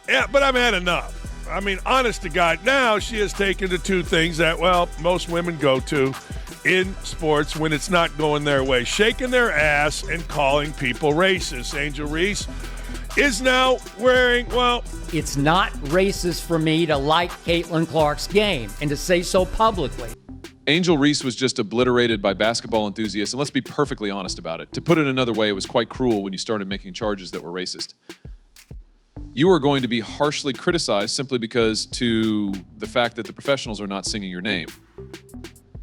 Yeah, but I've had enough. I mean, honest to God, now she has taken to two things that, well, most women go to in sports when it's not going their way. Shaking their ass and calling people racist. Angel Reese is now wearing, well... It's not racist for me to like Caitlin Clark's game and to say so publicly. Angel Reese was just obliterated by basketball enthusiasts, and let's be perfectly honest about it. To put it another way, it was quite cruel when you started making charges that were racist. You are going to be harshly criticized simply because to the fact that the professionals are not singing your name.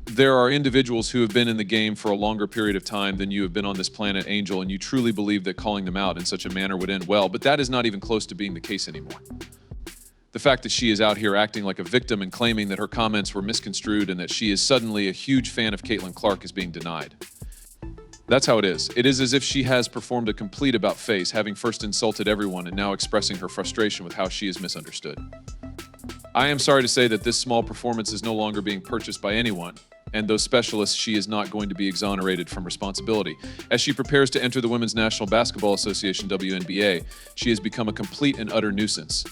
There are individuals who have been in the game for a longer period of time than you have been on this planet, Angel, and you truly believe that calling them out in such a manner would end well, but that is not even close to being the case anymore. The fact that she is out here acting like a victim and claiming that her comments were misconstrued and that she is suddenly a huge fan of Caitlin Clark is being denied. That's how it is. It is as if she has performed a complete about-face, having first insulted everyone and now expressing her frustration with how she is misunderstood. I am sorry to say that this small performance is no longer being purchased by anyone, and those specialists, she is not going to be exonerated from responsibility. As she prepares to enter the Women's National Basketball Association, WNBA, she has become a complete and utter nuisance.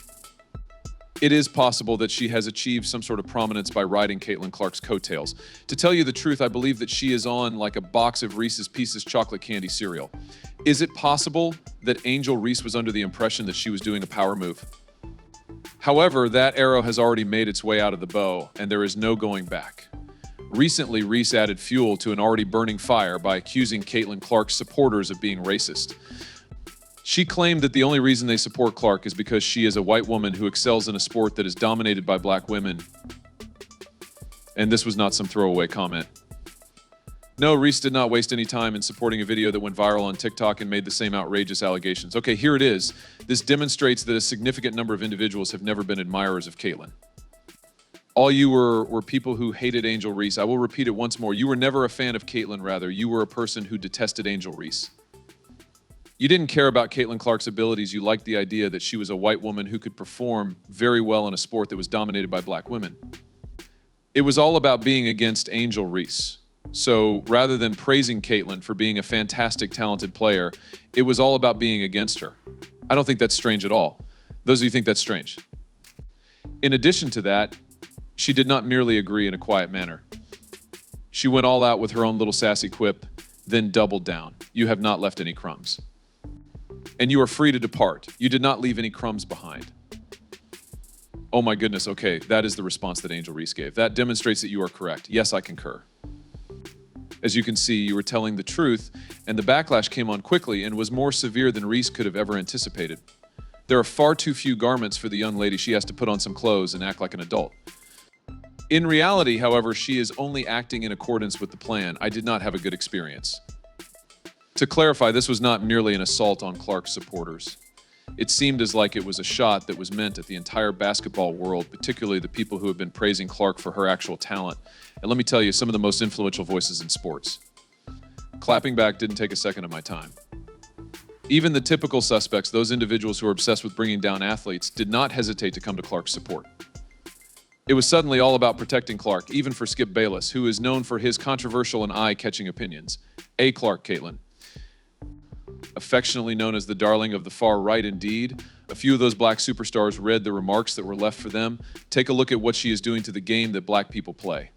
It is possible that she has achieved some sort of prominence by riding Caitlin Clark's coattails. To tell you the truth, I believe that she is on like a box of Reese's Pieces chocolate candy cereal. Is it possible that Angel Reese was under the impression that she was doing a power move? However, that arrow has already made its way out of the bow, and there is no going back. Recently, Reese added fuel to an already burning fire by accusing Caitlin Clark's supporters of being racist. She claimed that the only reason they support Clark is because she is a white woman who excels in a sport that is dominated by black women. And this was not some throwaway comment. No, Reese did not waste any time in supporting a video that went viral on TikTok and made the same outrageous allegations. Okay, here it is. This demonstrates that a significant number of individuals have never been admirers of Caitlin. All you were people who hated Angel Reese. I will repeat it once more. You were never a fan of Caitlin, rather. You were a person who detested Angel Reese. You didn't care about Caitlin Clark's abilities. You liked the idea that she was a white woman who could perform very well in a sport that was dominated by black women. It was all about being against Angel Reese. So rather than praising Caitlin for being a fantastic, talented player, it was all about being against her. I don't think that's strange at all. Those of you think that's strange. In addition to that, she did not merely agree in a quiet manner. She went all out with her own little sassy quip, then doubled down. You have not left any crumbs. And you are free to depart. You did not leave any crumbs behind. Oh my goodness, okay, that is the response that Angel Reese gave. That demonstrates that you are correct. Yes, I concur. As you can see, you were telling the truth, and the backlash came on quickly and was more severe than Reese could have ever anticipated. There are far too few garments for the young lady. She has to put on some clothes and act like an adult. In reality, however, she is only acting in accordance with the plan. I did not have a good experience. To clarify, this was not merely an assault on Clark's supporters. It seemed as like it was a shot that was meant at the entire basketball world, particularly the people who have been praising Clark for her actual talent. And let me tell you, some of the most influential voices in sports. Clapping back didn't take a second of my time. Even the typical suspects, those individuals who are obsessed with bringing down athletes, did not hesitate to come to Clark's support. It was suddenly all about protecting Clark, even for Skip Bayless, who is known for his controversial and eye-catching opinions. A. Clark, Caitlin. Affectionately known as the darling of the far right indeed, a few of those black superstars read the remarks that were left for them. Take a look at what she is doing to the game that black people play.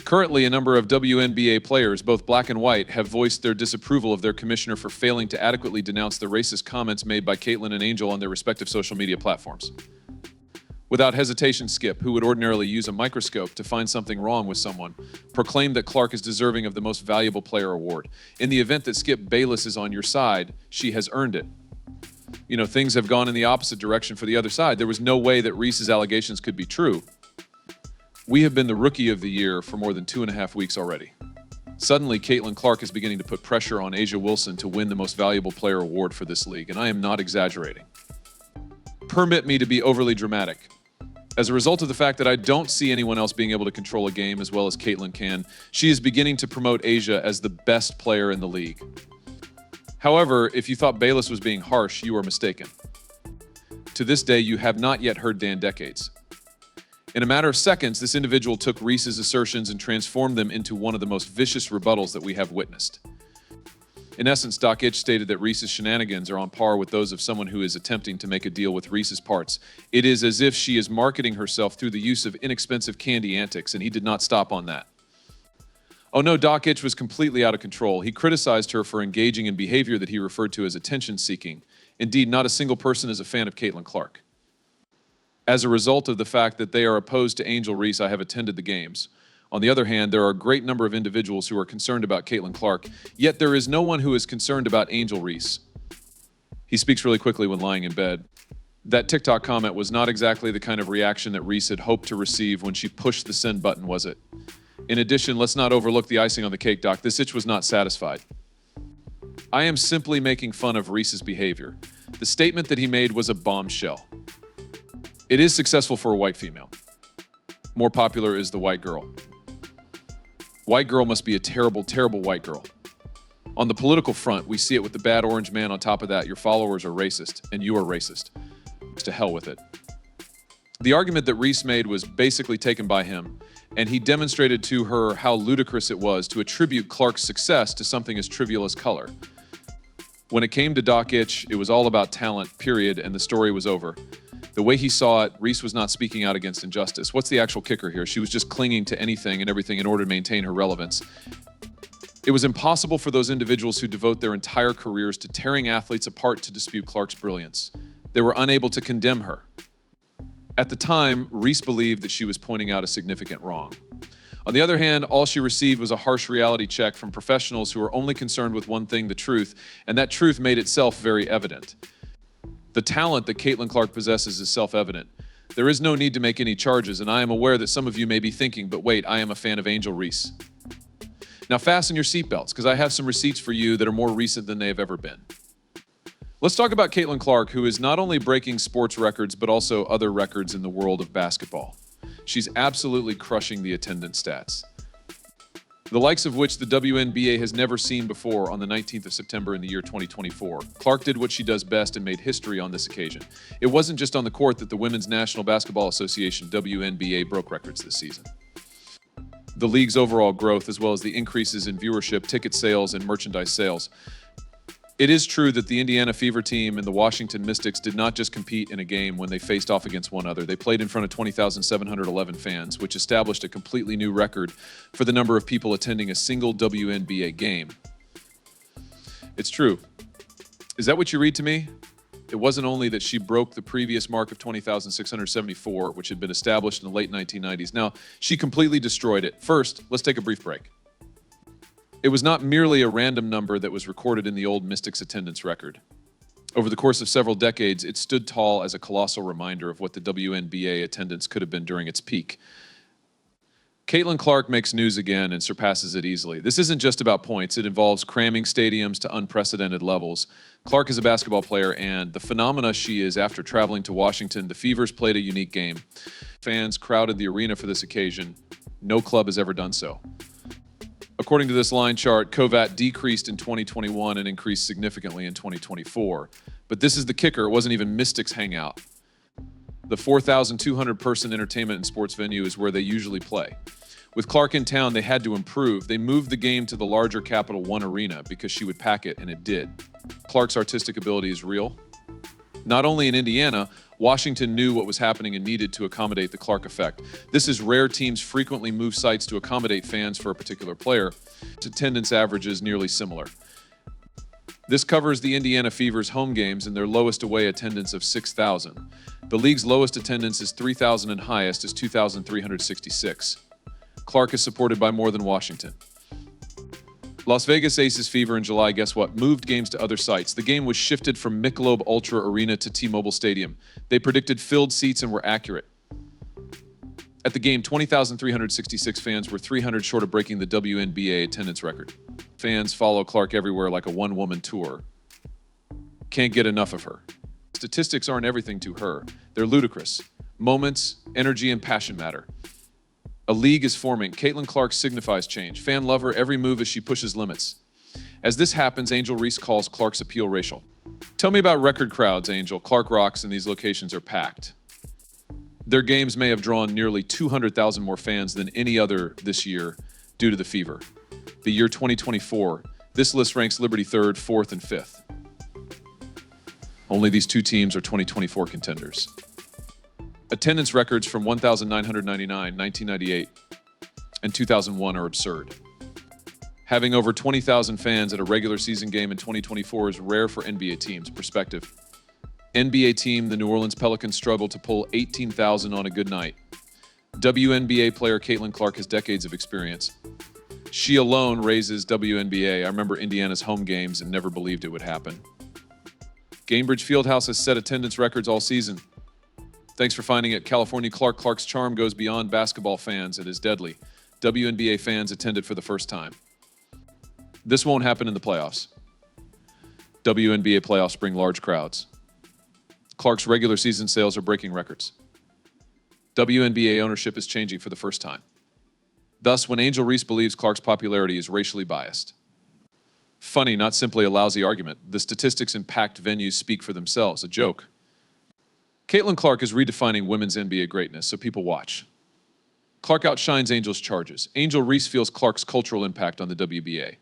Currently, a number of WNBA players, both black and white, have voiced their disapproval of their commissioner for failing to adequately denounce the racist comments made by Caitlin and Angel on their respective social media platforms. Without hesitation, Skip, who would ordinarily use a microscope to find something wrong with someone, proclaimed that Clark is deserving of the Most Valuable Player award. In the event that Skip Bayless is on your side, she has earned it. You know, things have gone in the opposite direction for the other side. There was no way that Reese's allegations could be true. We have been the Rookie of the Year for more than 2.5 weeks already. Suddenly, Caitlin Clark is beginning to put pressure on A'ja Wilson to win the Most Valuable Player award for this league, and I am not exaggerating. Permit me to be overly dramatic. As a result of the fact that I don't see anyone else being able to control a game as well as Caitlin can, she is beginning to promote A'ja as the best player in the league. However, if you thought Bayless was being harsh, you are mistaken. To this day, you have not yet heard Dan Decades. In a matter of seconds, this individual took Reese's assertions and transformed them into one of the most vicious rebuttals that we have witnessed. In essence, Doc Itch stated that Reese's shenanigans are on par with those of someone who is attempting to make a deal with Reese's parts. It is as if she is marketing herself through the use of inexpensive candy antics, and he did not stop on that. Oh no, Doc Itch was completely out of control. He criticized her for engaging in behavior that he referred to as attention-seeking. Indeed, not a single person is a fan of Caitlin Clark. As a result of the fact that they are opposed to Angel Reese, I have attended the games. On the other hand, there are a great number of individuals who are concerned about Caitlin Clark, yet there is no one who is concerned about Angel Reese. He speaks really quickly when lying in bed. That TikTok comment was not exactly the kind of reaction that Reese had hoped to receive when she pushed the send button, was it? In addition, let's not overlook the icing on the cake, Doc. This itch was not satisfied. I am simply making fun of Reese's behavior. The statement that he made was a bombshell. It is successful for a white female. More popular is the white girl. White girl must be a terrible, terrible white girl. On the political front, we see it with the bad orange man. On top of that, your followers are racist, and you are racist. To hell with it. The argument that Reese made was basically taken by him, and he demonstrated to her how ludicrous it was to attribute Clark's success to something as trivial as color. When it came to Doc Itch, it was all about talent, period, and the story was over. The way he saw it, Reese was not speaking out against injustice. What's the actual kicker here? She was just clinging to anything and everything in order to maintain her relevance. It was impossible for those individuals who devote their entire careers to tearing athletes apart to dispute Clark's brilliance. They were unable to condemn her. At the time, Reese believed that she was pointing out a significant wrong. On the other hand, all she received was a harsh reality check from professionals who were only concerned with one thing, the truth, and that truth made itself very evident. The talent that Caitlin Clark possesses is self-evident. There is no need to make any charges, and I am aware that some of you may be thinking, but wait, I am a fan of Angel Reese. Now fasten your seatbelts, because I have some receipts for you that are more recent than they have ever been. Let's talk about Caitlin Clark, who is not only breaking sports records, but also other records in the world of basketball. She's absolutely crushing the attendance stats, the likes of which the WNBA has never seen before on the 19th of September in the year 2024. Clark did what she does best and made history on this occasion. It wasn't just on the court that the Women's National Basketball Association, WNBA, broke records this season. The league's overall growth, as well as the increases in viewership, ticket sales, and merchandise sales. It is true that the Indiana Fever team and the Washington Mystics did not just compete in a game when they faced off against one another. They played in front of 20,711 fans, which established a completely new record for the number of people attending a single WNBA game. It's true. Is that what you read to me? It wasn't only that she broke the previous mark of 20,674, which had been established in the late 1990s. Now, she completely destroyed it. First, let's take a brief break. It was not merely a random number that was recorded in the old Mystics attendance record. Over the course of several decades, it stood tall as a colossal reminder of what the WNBA attendance could have been during its peak. Caitlin Clark makes news again and surpasses it easily. This isn't just about points. It involves cramming stadiums to unprecedented levels. Clark is a basketball player, and the phenomena she is after traveling to Washington, the Fevers played a unique game. Fans crowded the arena for this occasion. No club has ever done so. According to this line chart, Kovat decreased in 2021 and increased significantly in 2024. But this is the kicker. It wasn't even Mystics hangout. The 4,200-person entertainment and sports venue is where they usually play. With Clark in town, they had to improve. They moved the game to the larger Capital One arena because she would pack it, and it did. Clark's artistic ability is real. Not only in Indiana, Washington knew what was happening and needed to accommodate the Clark effect. This is rare. Teams frequently move sites to accommodate fans for a particular player. Attendance averages nearly similar. This covers the Indiana Fever's home games and their lowest away attendance of 6,000. The league's lowest attendance is 3,000 and highest is 2,366. Clark is supported by more than Washington. Las Vegas Aces Fever in July, guess what? Moved games to other sites. The game was shifted from Michelob Ultra Arena to T-Mobile Stadium. They predicted filled seats and were accurate. At the game, 20,366 fans were 300 short of breaking the WNBA attendance record. Fans follow Clark everywhere like a one-woman tour. Can't get enough of her. Statistics aren't everything to her. They're ludicrous. Moments, energy, and passion matter. A league is forming. Caitlin Clark signifies change. Fan love her every move as she pushes limits. As this happens, Angel Reese calls Clark's appeal racial. Tell me about record crowds, Angel. Clark rocks and these locations are packed. Their games may have drawn nearly 200,000 more fans than any other this year due to the Fever. The year 2024 This list ranks Liberty 3rd, 4th, and 5th. Only these two teams are 2024 contenders. Attendance records from 1,999, 1998, and 2001 are absurd. Having over 20,000 fans at a regular season game in 2024 is rare for NBA teams. Perspective. NBA team, the New Orleans Pelicans, struggled to pull 18,000 on a good night. WNBA player Caitlin Clark has decades of experience. She alone raises WNBA. I remember Indiana's home games and never believed it would happen. Gainbridge Fieldhouse has set attendance records all season. Thanks for finding it. California Clark. Clark's charm goes beyond basketball fans. It is deadly. WNBA fans attended for the first time. This won't happen in the playoffs. WNBA playoffs bring large crowds. Clark's regular season sales are breaking records. WNBA ownership is changing for the first time. Thus, when Angel Reese believes Clark's popularity is racially biased. Funny, not simply a lousy argument. The statistics in packed venues speak for themselves. A joke. Caitlin Clark is redefining women's NBA greatness, so people watch. Clark outshines Angel's charges. Angel Reese feels Clark's cultural impact on the WBA.